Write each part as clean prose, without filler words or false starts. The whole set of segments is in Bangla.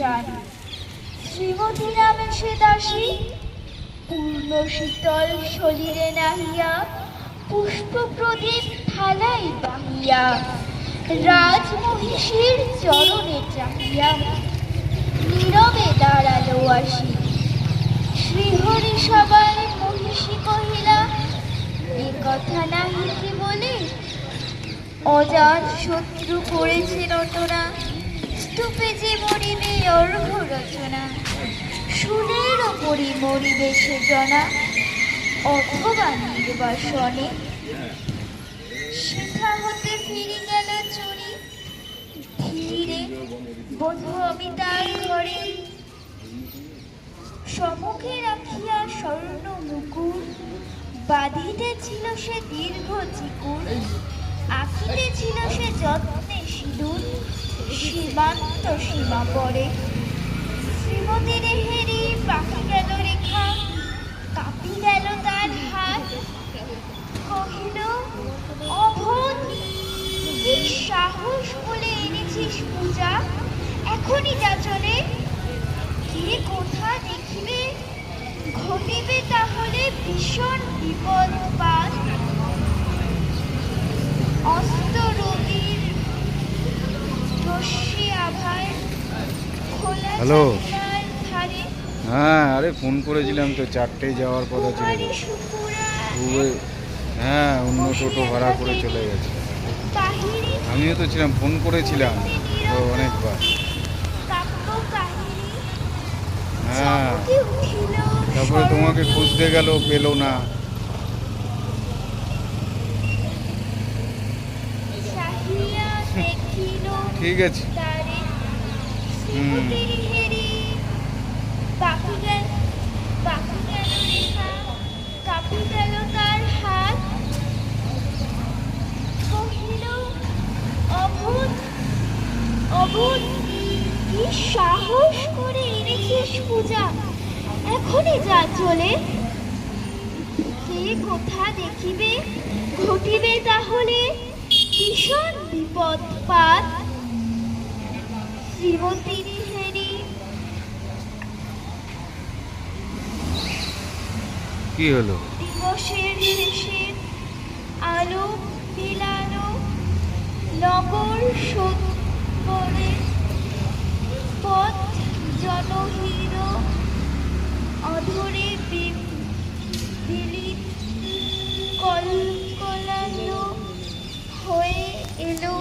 যান। শ্রীমতী নামে সে দাসী, পূর্ণ শীতল শরীরে নাহিয়া পুষ্প প্রদীপ থালাই বাহিয়া রাজমহিষীর চরণে চাহিয়া নীরবে দাঁড়ালো আসি। শ্রীহরি সবাই মহিষী কহিলা, এ কথা নাহি কি বলে? অজাত শত্রু করেছে রটনা, স্তূপে যে মরিবে অর্ঘ রচনা। সুরের ওপরই মরিবে সে জনা, অথবা নির্বাসনে। সেথা হতে ফিরে গেল চুরি, ধীরে বধূ অমিতার ঘরে। সম্মুখে রাখিয়া স্বর্ণ মুকুট, বাঁধিতেছিল সে দীর্ঘ চিকুর। আঁকিতেছিল সে যত্নে সিঁদুর, সীমান্ত সীমা পরে। শ্রীমতীর হেরি পাখি গেল রেখা, কাঁপি গেল তার হাত। কহিল, অবোধ, কি সাহস বলে এনেছিস পূজা? এখনই যা চলে। কে কোথা দেখিবে, ঘটিবে তাহলে ভীষণ বিপদ পাত। অস্ত রবির রশ্মি আভার খোলা জানালার ধারে। হ্যাঁ, আরে ফোন করেছিলাম তো, 4টেয় যাওয়ার কথা ছিল। হ্যাঁ, অন্য টোটো ভাড়া করে চলে গেছে। আমিও তো ছিলাম, ফোন করেছিলাম তো অনেকবার। হ্যাঁ, তারপরে তোমাকে খুঁজতে গেল, পেলো না। ঠিক আছে। অবোধ, কি সাহস করে এনেছিস পূজা? এখনই যা চলে। কে কোথা দেখিবে, ঘটিবে তাহলে ভীষণ বিপদ পাত। শ্রীমতীর হেরি। কি হলো? দিবসের শেষে আলো বিলালো নগর সত্বরে। পথ জনহীন অধরে বিলিত কলকলানো হয়ে এলো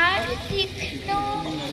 আর তীক্ষ্ণ